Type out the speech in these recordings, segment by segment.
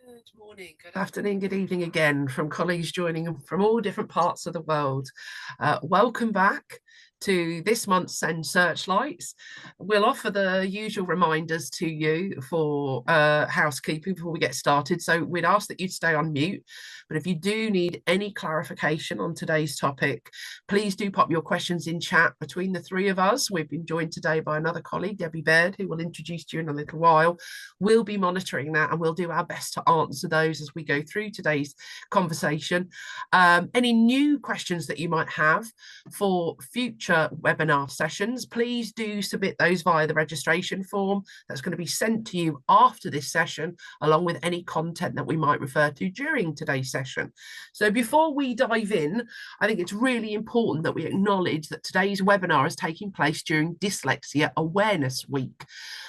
Good morning, good afternoon, good evening again from colleagues joining from all different parts of the world. Welcome back to this month's Searchlights. We'll offer the usual reminders to you for housekeeping before we get started. So we'd ask that you stay on mute. But if you do need any clarification on today's topic, please do pop your questions in chat between the three of us. We've been joined today by another colleague, Debbie Baird, who will introduce you in a little while. We'll be monitoring that and we'll do our best to answer those as we go through today's conversation. Any new questions that you might have for future webinar sessions, please do submit those via the registration form that's going to be sent to you after this session, along with any content that we might refer to during today's session. So before we dive in, I think it's really important that we acknowledge that today's webinar is taking place during Dyslexia Awareness Week,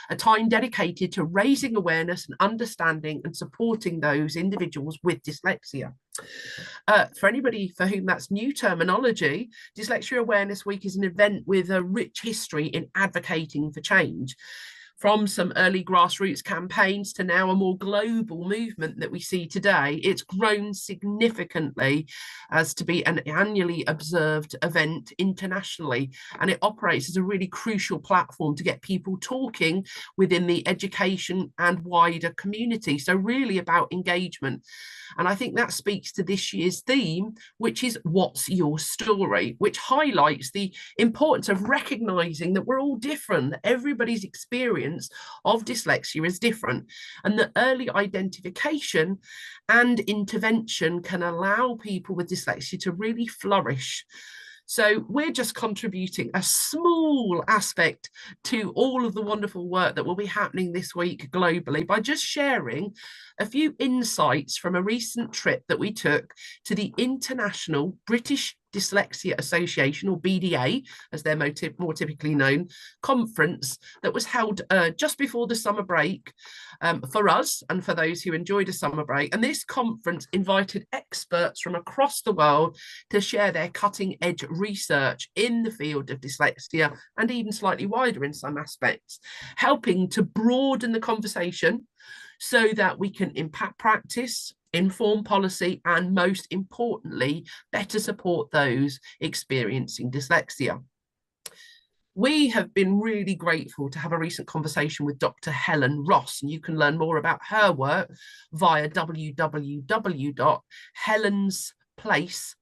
a time dedicated to raising awareness and understanding and supporting those individuals with dyslexia. For anybody for whom that's new terminology, Dyslexia Awareness Week is an event with a rich history in advocating for change. From some early grassroots campaigns to now a more global movement that we see today, it's grown significantly as to be an annually observed event internationally. And it operates as a really crucial platform to get people talking within the education and wider community. So really about engagement. And I think that speaks to this year's theme, which is What's Your Story, which highlights the importance of recognizing that we're all different, that everybody's experience of dyslexia is different, and that early identification and intervention can allow people with dyslexia to really flourish. So we're just contributing a small aspect to all of the wonderful work that will be happening this week globally by just sharing a few insights from a recent trip that we took to the International British Dyslexia Association, or BDA, as they're more typically known, conference that was held just before the summer break for us and for those who enjoyed a summer break. And this conference invited experts from across the world to share their cutting edge research in the field of dyslexia and even slightly wider in some aspects, helping to broaden the conversation so that we can impact practice, inform policy, and most importantly, better support those experiencing dyslexia. We have been really grateful to have a recent conversation with Dr. Helen Ross, and you can learn more about her work via www.helensplace.co.uk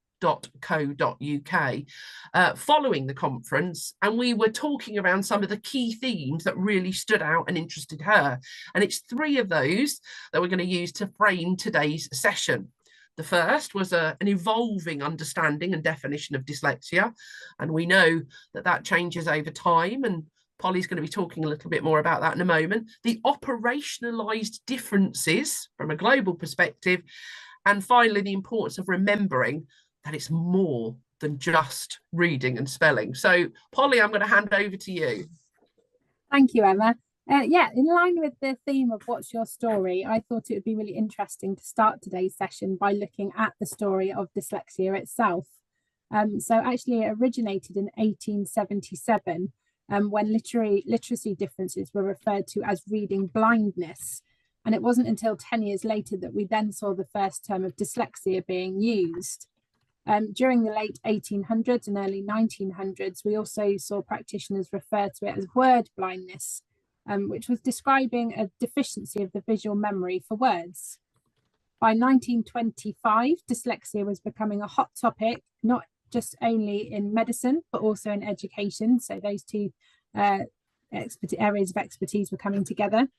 following the conference, and we were talking around some of the key themes that really stood out and interested her, and it's three of those that we're going to use to frame today's session. The first was an evolving understanding and definition of dyslexia, and we know that that changes over time, and Polly's going to be talking a little bit more about that in a moment. The operationalized differences from a global perspective, and finally the importance of remembering that it's more than just reading and spelling. So Polly, I'm going to hand over to you. Thank you, Emma. Yeah, in line with the theme of What's Your Story, I thought it would be really interesting to start today's session by looking at the story of dyslexia itself. So actually it originated in 1877 when literacy differences were referred to as reading blindness. And it wasn't until 10 years later that we then saw the first term of dyslexia being used. During the late 1800s and early 1900s, we also saw practitioners refer to it as word blindness, which was describing a deficiency of the visual memory for words. By 1925, dyslexia was becoming a hot topic, not just only in medicine, but also in education. So those two areas of expertise were coming together.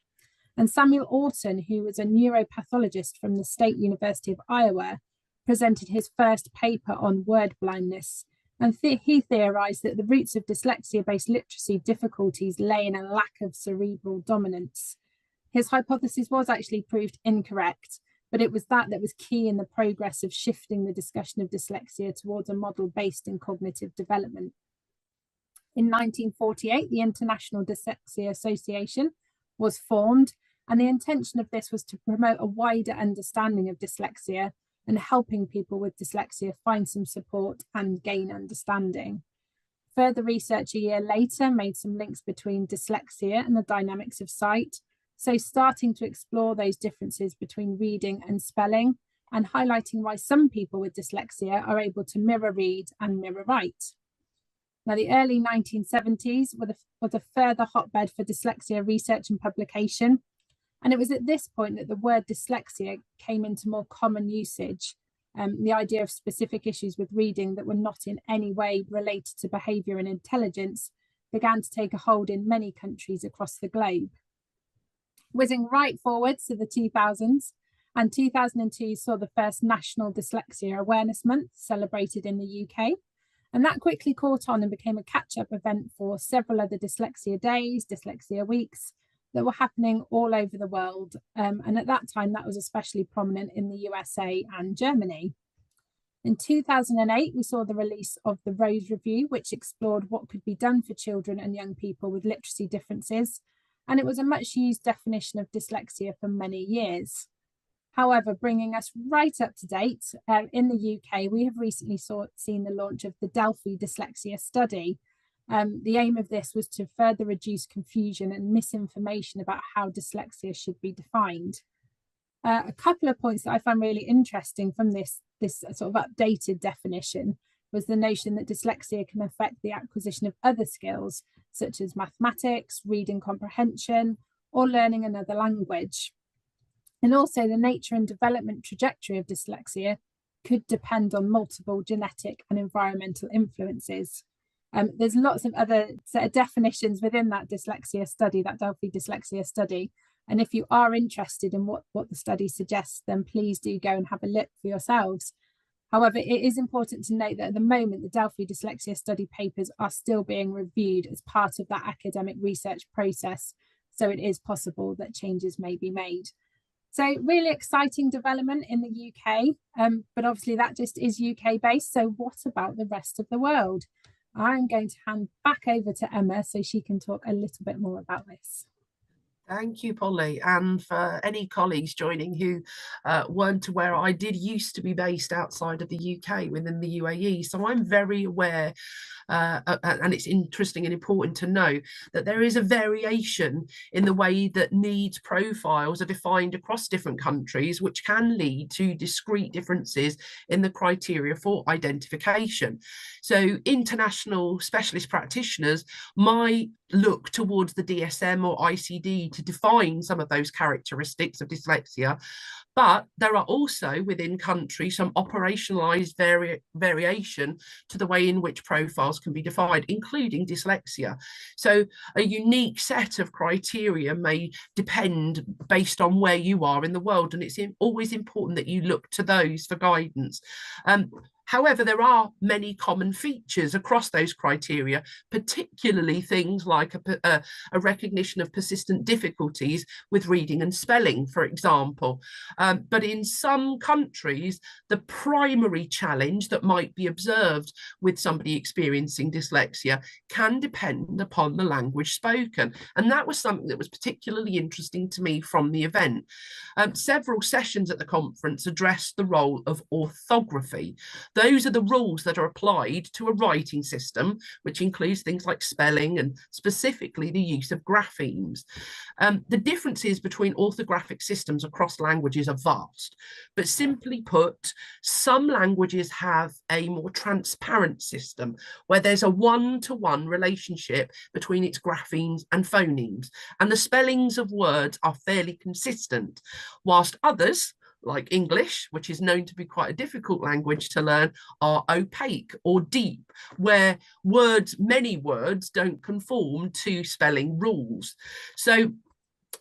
And Samuel Orton, who was a neuropathologist from the State University of Iowa, presented his first paper on word blindness. And he theorized that the roots of dyslexia-based literacy difficulties lay in a lack of cerebral dominance. His hypothesis was actually proved incorrect, but it was that was key in the progress of shifting the discussion of dyslexia towards a model based in cognitive development. In 1948, the International Dyslexia Association was formed, and the intention of this was to promote a wider understanding of dyslexia and helping people with dyslexia find some support and gain understanding. Further research a year later made some links between dyslexia and the dynamics of sight, So starting to explore those differences between reading and spelling, and highlighting why some people with dyslexia are able to mirror read and mirror write. Now, the early 1970s was a further hotbed for dyslexia research and publication. And it was at this point that the word dyslexia came into more common usage. The idea of specific issues with reading that were not in any way related to behaviour and intelligence began to take a hold in many countries across the globe. Whizzing right forwards to the 2000s, and 2002 saw the first National Dyslexia Awareness Month celebrated in the UK. And that quickly caught on and became a catch-up event for several other dyslexia days, dyslexia weeks, that were happening all over the world. And at that time, that was especially prominent in the USA and Germany. In 2008, we saw the release of the Rose Review, which explored what could be done for children and young people with literacy differences. And it was a much used definition of dyslexia for many years. However, bringing us right up to date, in the UK, we have recently seen the launch of the Delphi Dyslexia Study. The aim of this was to further reduce confusion and misinformation about how dyslexia should be defined. A couple of points that I found really interesting from this sort of updated definition was the notion that dyslexia can affect the acquisition of other skills, such as mathematics, reading comprehension, or learning another language. And also the nature and development trajectory of dyslexia could depend on multiple genetic and environmental influences. There's lots of other set of definitions within that dyslexia study, that Delphi Dyslexia Study. And if you are interested in what the study suggests, then please do go and have a look for yourselves. However, it is important to note that at the moment, the Delphi Dyslexia Study papers are still being reviewed as part of that academic research process. So it is possible that changes may be made. So really exciting development in the UK, but obviously that just is UK based. So what about the rest of the world? I'm going to hand back over to Emma so she can talk a little bit more about this. Thank you, Polly. And for any colleagues joining who weren't aware, I did used to be based outside of the UK within the UAE. So I'm very aware, and it's interesting and important to know that there is a variation in the way that needs profiles are defined across different countries, which can lead to discrete differences in the criteria for identification. So international specialist practitioners might look towards the DSM or ICD to define some of those characteristics of dyslexia, but there are also within countries some operationalized variation to the way in which profiles can be defined, including dyslexia. So a unique set of criteria may depend based on where you are in the world, and it's always important that you look to those for guidance. However, there are many common features across those criteria, particularly things like a recognition of persistent difficulties with reading and spelling, for example. But in some countries, the primary challenge that might be observed with somebody experiencing dyslexia can depend upon the language spoken. And that was something that was particularly interesting to me from the event. Several sessions at the conference addressed the role of orthography. Those are the rules that are applied to a writing system, which includes things like spelling and specifically the use of graphemes. The differences between orthographic systems across languages are vast, but simply put, some languages have a more transparent system where there's a one-to-one relationship between its graphemes and phonemes, and the spellings of words are fairly consistent, whilst others, like English, which is known to be quite a difficult language to learn, are opaque or deep, where many words don't conform to spelling rules. So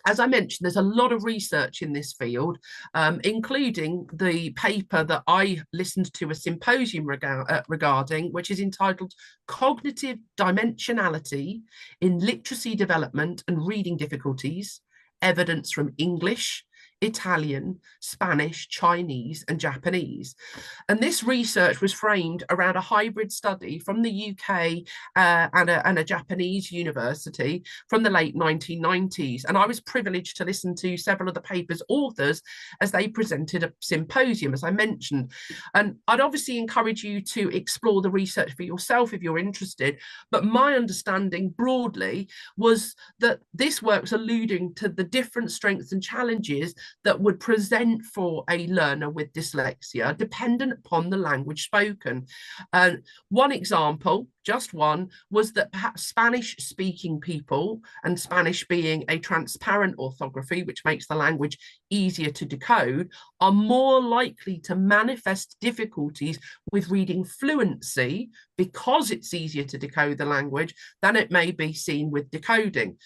as I mentioned, there's a lot of research in this field, including the paper that I listened to a symposium regarding, which is entitled Cognitive Dimensionality in Literacy Development and Reading Difficulties, Evidence from English, Italian, Spanish, Chinese, and Japanese. And this research was framed around a hybrid study from the UK and a Japanese university from the late 1990s. And I was privileged to listen to several of the paper's authors as they presented a symposium, as I mentioned. And I'd obviously encourage you to explore the research for yourself if you're interested. But my understanding broadly was that this work was alluding to the different strengths and challenges that would present for a learner with dyslexia, dependent upon the language spoken. And one example, just one, was that perhaps Spanish-speaking people, and Spanish being a transparent orthography, which makes the language easier to decode, are more likely to manifest difficulties with reading fluency because it's easier to decode the language than it may be seen with decoding.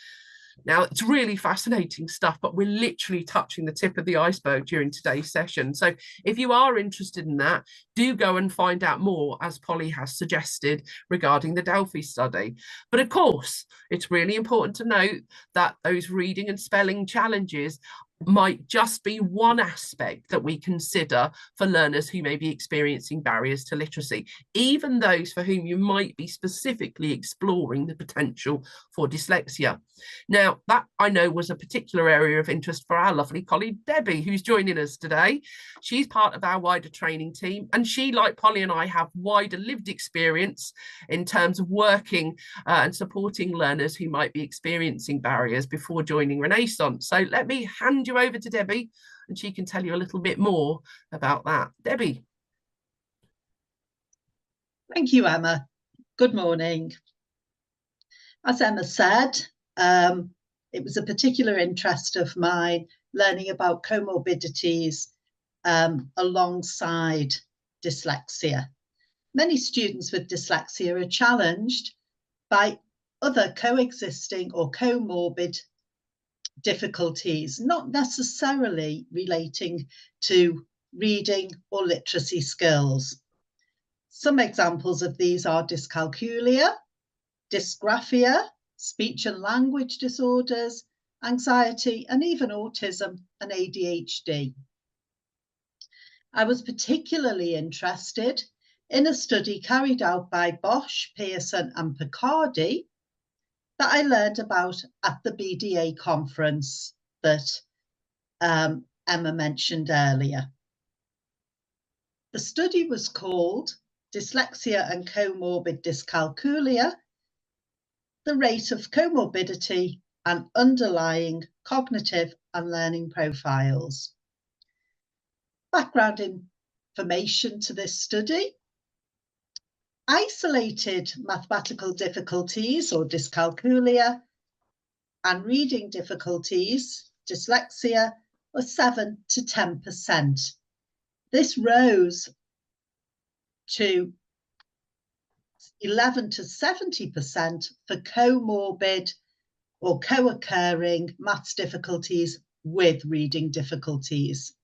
Now, it's really fascinating stuff, but we're literally touching the tip of the iceberg during today's session. So if you are interested in that, do go and find out more, as Polly has suggested, regarding the Delphi study. But of course, it's really important to note that those reading and spelling challenges might just be one aspect that we consider for learners who may be experiencing barriers to literacy, even those for whom you might be specifically exploring the potential for dyslexia. Now, that I know was a particular area of interest for our lovely colleague Debbie, who's joining us today. She's part of our wider training team, and she, like Polly and I, have wider lived experience in terms of working and supporting learners who might be experiencing barriers before joining Renaissance. So let me hand you over to Debbie, and she can tell you a little bit more about that. Debbie. Thank you, Emma. Good morning. As Emma said, it was a particular interest of mine learning about comorbidities alongside dyslexia. Many students with dyslexia are challenged by other coexisting or comorbid difficulties, not necessarily relating to reading or literacy skills. Some examples of these are dyscalculia, dysgraphia, speech and language disorders, anxiety, and even autism and ADHD. I was particularly interested in a study carried out by Bosch, Pearson, and Picardi that I learned about at the BDA conference that Emma mentioned earlier. The study was called Dyslexia and Comorbid Dyscalculia, the Rate of Comorbidity and Underlying Cognitive and Learning Profiles. Background information to this study: isolated mathematical difficulties or dyscalculia and reading difficulties, dyslexia, was 7 to 10%. This rose to 11 to 70% for comorbid or co-occurring maths difficulties with reading difficulties.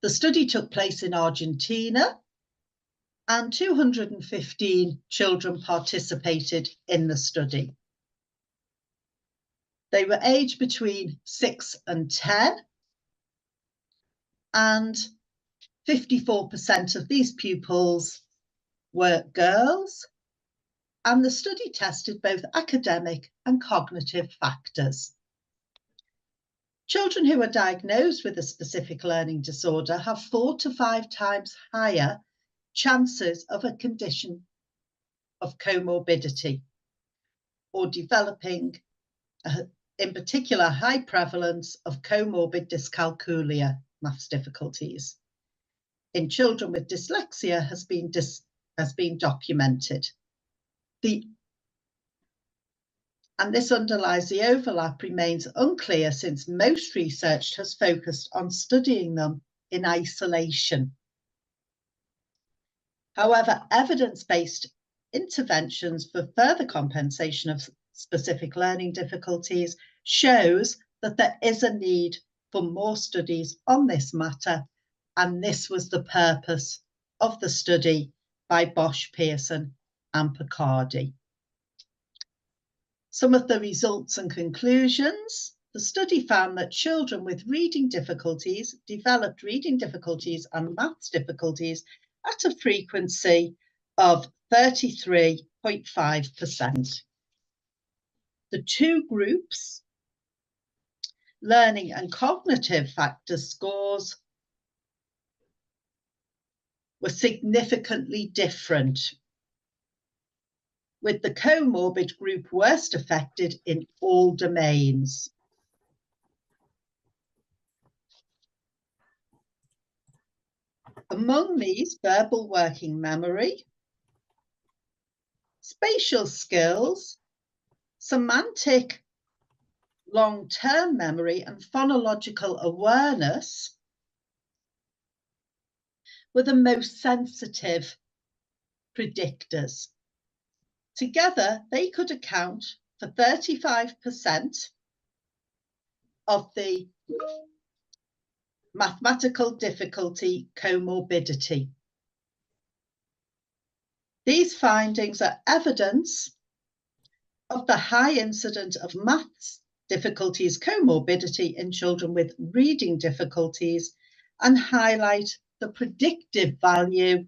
The study took place in Argentina, and 215 children participated in the study. They were aged between 6 and 10, and 54% of these pupils were girls, and the study tested both academic and cognitive factors. Children who are diagnosed with a specific learning disorder have 4 to 5 times higher chances of a condition of comorbidity or developing, in particular, high prevalence of comorbid dyscalculia, maths difficulties. In children with dyslexia has been documented. And this underlies the overlap remains unclear, since most research has focused on studying them in isolation. However, evidence-based interventions for further compensation of specific learning difficulties shows that there is a need for more studies on this matter, and this was the purpose of the study by Bosch, Pearson, and Picardi. Some of the results and conclusions: the study found that children with reading difficulties developed reading difficulties and maths difficulties at a frequency of 33.5%. The two groups, learning and cognitive factor scores, were significantly different, with the comorbid group worst affected in all domains. Among these, verbal working memory, spatial skills, semantic long-term memory, and phonological awareness were the most sensitive predictors. Together, they could account for 35% of the mathematical difficulty comorbidity. These findings are evidence of the high incidence of maths difficulties comorbidity in children with reading difficulties and highlight the predictive value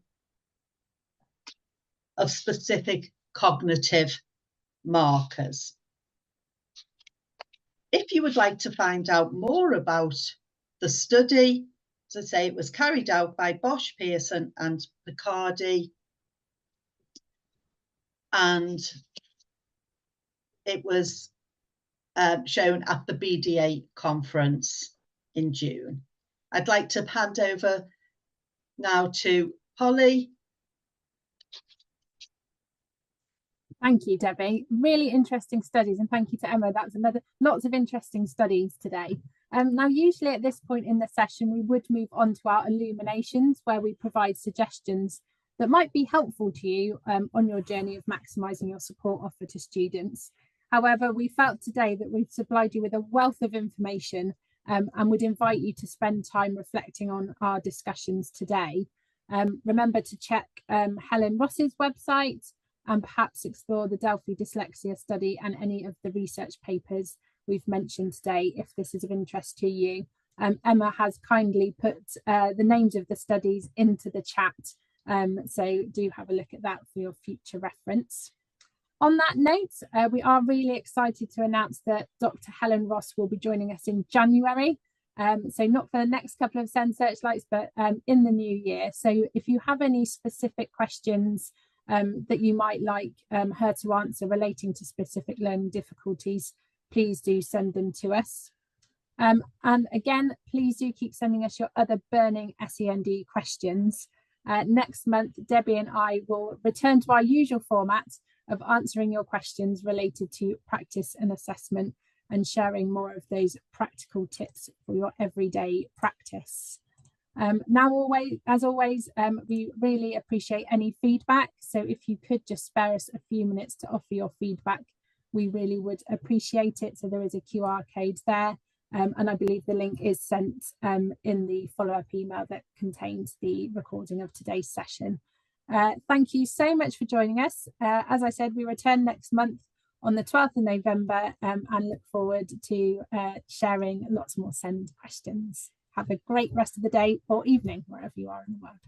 of specific cognitive markers. If you would like to find out more about the study, as I say, it was carried out by Bosch, Pearson and Picardi, and it was shown at the BDA Conference in June. I'd like to hand over now to Polly. Thank you, Debbie. Really interesting studies, and thank you to Emma. That's lots of interesting studies today. Now, usually at this point in the session, we would move on to our illuminations, where we provide suggestions that might be helpful to you on your journey of maximising your support offer to students. However, we felt today that we've supplied you with a wealth of information and would invite you to spend time reflecting on our discussions today. Remember to check Helen Ross's website and perhaps explore the Delphi dyslexia study and any of the research papers we've mentioned today if this is of interest to you. Emma has kindly put the names of the studies into the chat, so do have a look at that for your future reference. On that note, we are really excited to announce that Dr. Helen Ross will be joining us in January. So not for the next couple of SEND Searchlights, but in the new year. So if you have any specific questions that you might like her to answer relating to specific learning difficulties, please do send them to us. And again, please do keep sending us your other burning SEND questions. Next month, Debbie and I will return to our usual format of answering your questions related to practice and assessment and sharing more of those practical tips for your everyday practice. Now, as always, we really appreciate any feedback. So if you could just spare us a few minutes to offer your feedback, we really would appreciate it. So there is a QR code there. And I believe the link is sent in the follow-up email that contains the recording of today's session. Thank you so much for joining us. As I said, we return next month on the 12th of November and look forward to sharing lots more SEND questions. Have a great rest of the day or evening, wherever you are in the world.